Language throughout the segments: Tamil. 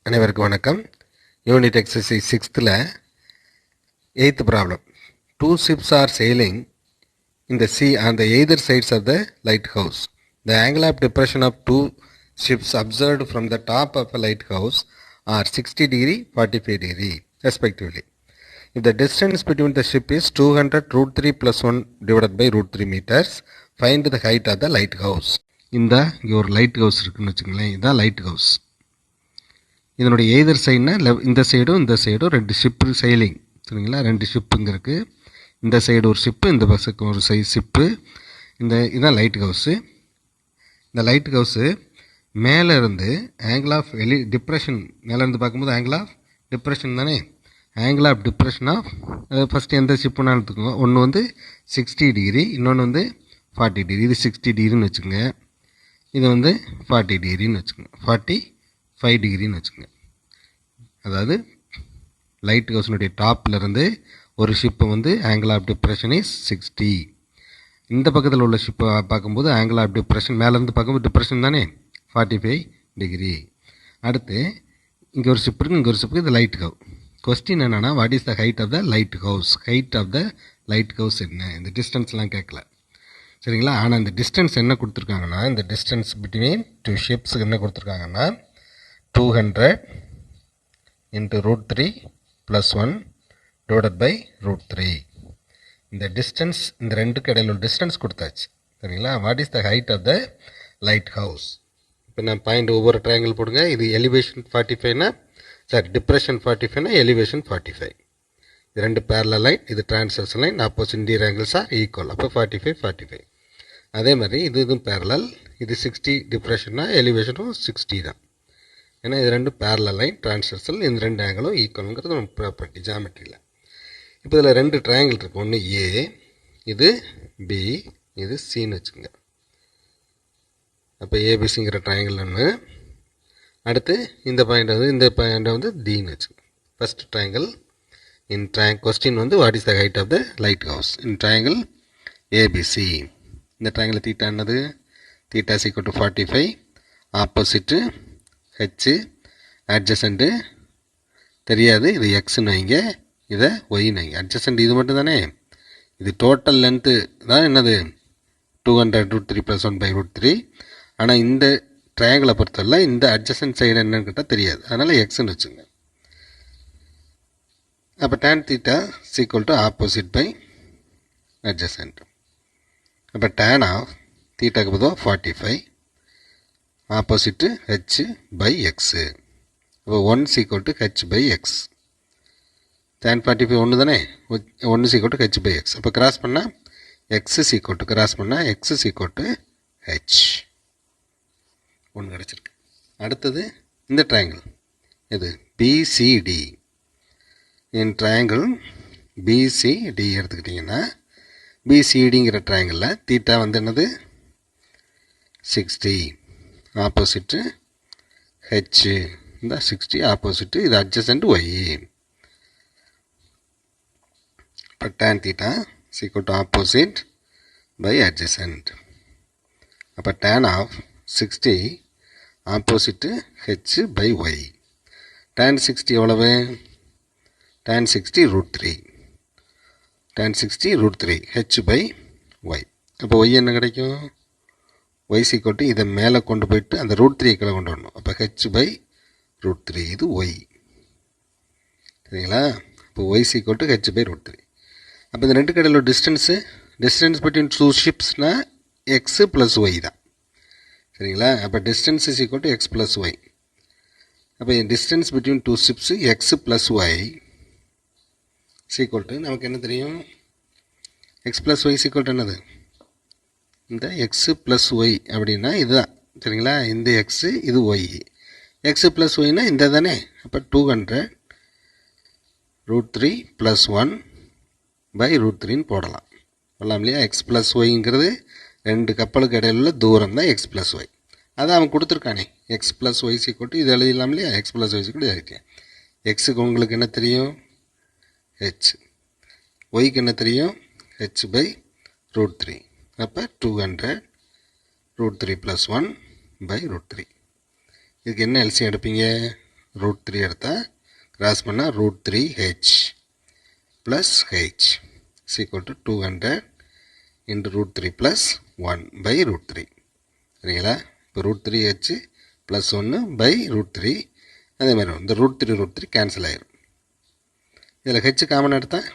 அனைவருக்கும் வணக்கம். Unit exercise 6th 8th problem. 2 ships are sailing in the sea on the either sides of the lighthouse. The angle of depression of two ships observed from the top of a lighthouse are 60 degree, 45 degree respectively. If the distance between the ship is 200 root 3 plus 1 divided by root 3 meters, find the height of the lighthouse. இந்த இங்கே ஒரு லைட் ஹவுஸ் இருக்குன்னு வச்சுங்களேன். இதுதான் லைட் ஹவுஸ். இதனுடைய எய்தர் சைடுனா இந்த சைடும் இந்த சைடும் ரெண்டு ஷிப்பு சைலிங், சரிங்களா? ரெண்டு ஷிப்பு இங்கே இருக்குது. இந்த சைடு ஒரு ஷிப்பு, இந்த பஸ்ஸுக்கு ஒரு ஷிப்பு. இதுதான் லைட் ஹவுஸு. இந்த லைட் ஹவுஸு மேலே இருந்து ஆங்கிள் ஆஃப் டிப்ரெஷன், மேலேருந்து பார்க்கும்போது ஆங்கிள் ஆஃப் டிப்ரெஷன் தானே. Angle of depression of first எந்த ஷிப்புன்னு எடுத்துக்கோங்க. ஒன்று வந்து 60 டிகிரி, இன்னொன்று வந்து 40 டிகிரி. இது 60 டிகிரின்னு வச்சுக்கோங்க, இது வந்து 40 டிகிரின்னு வச்சுக்கோங்க, 45 டிகிரின்னு வச்சுக்கோங்க. அதாவது லைட் ஹவுஸினுடைய டாப்லேருந்து ஒரு ஷிப்பை வந்து ஆங்கிள் ஆஃப் டிப்ரெஷன் இஸ் 60. இந்த பக்கத்தில் உள்ள ஷிப்பை பார்க்கும்போது ஆங்கிள் ஆஃப் டிப்ரெஷன் மேலேருந்து பார்க்கும்போது டிப்ரெஷன் தானே, 45 டிகிரி. அடுத்து இங்கே ஒரு ஷிப் இருக்குது, இங்கே ஒரு ஷிப்புக்கு இது லைட் ஹவுஸ். கொஸ்டின் என்னென்னா, what is the height of the lighthouse? Height of the lighthouse என்ன? இந்த டிஸ்டன்ஸ்லாம் கேட்கல, சரிங்களா? ஆனால் இந்த டிஸ்டன்ஸ் என்ன கொடுத்துருக்காங்கன்னா, இந்த டிஸ்டன்ஸ் பிட்வீன் டூ ஷிப்ஸுக்கு என்ன கொடுத்துருக்காங்கன்னா 200 into root 3 plus 1 divided by root 3. இந்த டிஸ்டன்ஸ், இந்த ரெண்டுக்கு இடையில உள்ள டிஸ்டன்ஸ் கொடுத்தாச்சு, சரிங்களா? What is the height of the lighthouse? இப்போ நான் பாயிண்ட் ஒவ்வொரு ட்ரையாங்கிள் போடுங்க. இது எலிவேஷன் 45னா, சாரி டிப்ரெஷன் 45னா எலிவேஷன் 45. இது ரெண்டு பேரலல் லைன், இது transversal line, opposite interior angles are equal. அப்போ 45 45. அதே மாதிரி இதுவும் பேரலல், இது 60 டிப்ரெஷன்னா எலிவேஷனும் 60 தான். ஏன்னா இது ரெண்டு பேரலல் லைன், டிரான்ஸ்வர்சல், இந்த ரெண்டு ஆங்கிளும் ஈக்குவலுங்கிறது நம்ம ப்ராப்பர்ட்டி ஜாமெட்ரியில். இப்போ இதில் ரெண்டு ட்ரையாங்கிள் இருக்குது. ஒன்று ஏ, இது பி, இது சின்னு வச்சுக்கோங்க. அப்போ ஏபிசிங்கிற ட்ரையாங்கிள் ஒன்று. அடுத்து இந்த பாயிண்ட் வந்து டின்னு வச்சுக்கோங்க. ஃபஸ்ட் ட்ரையாங்கிள் இன் கொஸ்டின் வந்து what is the height of the lighthouse in triangle ABC. இந்த ட்ரையாங்கிள் தீட்டா என்னது? தீட்டா = 45, ஆப்போசிட்டு ஹெச்சு, அட்ஜசண்ட்டு தெரியாது, இது எக்ஸ்ன்னு வைங்க, இதை ஒய்ன்னு வைங்க. அட்ஜசண்ட் இது மட்டும் தானே. இது டோட்டல் லென்த்து தான் என்னது 200 root 3 plus 1 by root 3. ஆனால் இந்த ட்ரையாங்கிளை பொறுத்தவரை இந்த அட்ஜசண்ட் சைடு என்னன்னு கேட்டால் தெரியாது, அதனால் எக்ஸ்ன்னு வச்சுங்க. அப்போ tan theta = opposite by adjacent. அப்போ tan ஆஃப் தீட்டாக்கு பொதுவாக 45, ஆப்போசிட்டு ஹெச் பை எக்ஸு. இப்போ 1 = h by x. tan 45 ஒன்று தானே, 1 = h by x. அப்போ கிராஸ் பண்ணால் x = h. ஒன்று கிடச்சிருக்கு. அடுத்தது இந்த ட்ரையாங்கிள், இது பிசிடி. என் ட்ரையாங்கிள் பிசிடி எடுத்துக்கிட்டிங்கன்னா, பிசிடிங்கிற ட்ரையாங்கிளில் தீட்டா வந்து என்னது 60, ஆப்போசிட்டு ஹெச்சு, இந்த 60 ஆப்போசிட்டு, இது அட்ஜசண்ட் ஒய். இப்போ tan theta = opposite by adjacent. அப்போ tan of 60 opposite H by Y. tan 60 எவ்வளவு? tan 60 √3. tan 60 √3 H by Y. அப்போ ஒய் என்ன கிடைக்கும்? y = இதை மேலே கொண்டு போயிட்டு அந்த √3 கீழே கொண்டு வரணும். அப்போ ஹெச் பை √3, இது ஒய், சரிங்களா? இப்போ y = ஹெச் பை √3. அப்போ இந்த ரெண்டு கடையில் டிஸ்டன்ஸ் பிட்வீன் டூ ஷிப்ஸ்னால் எக்ஸு ப்ளஸ் ஒய் தான், சரிங்களா? அப்போ டிஸ்டன்ஸ் = எக்ஸ் ப்ளஸ் ஒய். அப்போ distance between two ships x plus y = நமக்கு என்ன தெரியும்? எக்ஸ் ப்ளஸ் ஒய் = என்னது? இந்த எக்ஸு ப்ளஸ் ஒய் அப்படின்னா இதுதான், சரிங்களா? இந்த எக்ஸு, இது ஒய். எக்ஸு ப்ளஸ் ஒய்னா இந்த தானே. அப்போ 200 √3 + 1 by √3ன்னு போடலாம் இல்லையா? எக்ஸ் ப்ளஸ் ஒய்ங்கிறது ரெண்டு கப்பலுக்கு இடையில உள்ள தூரம் தான் எக்ஸ் ப்ளஸ் ஒய். அதான் அவன் கொடுத்துருக்கானே, எக்ஸ் ப்ளஸ் ஒய் = இது எழுதிடலாம் இல்லையா? எக்ஸ் ப்ளஸ் ஒய் = எழுதிட்டேன். எக்ஸுக்கு உங்களுக்கு என்ன தெரியும்? ஹெச். ஒய்க்கு என்ன தெரியும்? H by √3. அப்போ 200 √3 + 1 by √3. இதுக்கு என்ன எல்சியம் எடுப்பீங்க? ரூட் த்ரீ எடுத்தால் கிராஸ் பண்ணால் root three H plus H is equal to 200 into root three plus 1 by root three. சரிங்களா? இப்போ root three H plus 1 by root three. அதே மாதிரி இந்த ரூட் த்ரீ கேன்சல் ஆயிரும். இதில் ஹெச் காமன் எடுத்தால்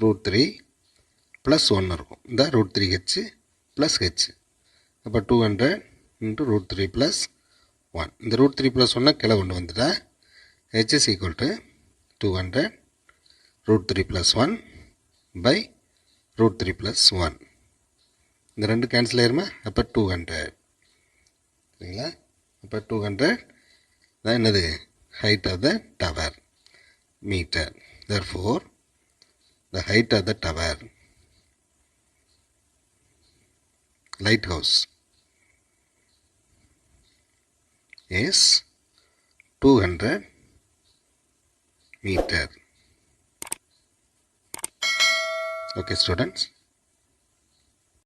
ரூட் த்ரீ ப்ளஸ் 1 இருக்கும். இந்த root three H plus H. அப்போ 200 இன்ட்டு ரூட் த்ரீ ப்ளஸ் 1. இந்த ரூட் த்ரீ ப்ளஸ் 1 கீழே கொண்டு வந்துட்டா H is equal to 200 root three plus 1 by root three plus 1. இந்த ரெண்டு கேன்சல் ஆயிருமா? அப்போ 200. சரிங்களா? அப்போ 200 தான் என்னது? Height of the tower meter. Therefore, the height of the tower lighthouse is 200 meter. Okay, students.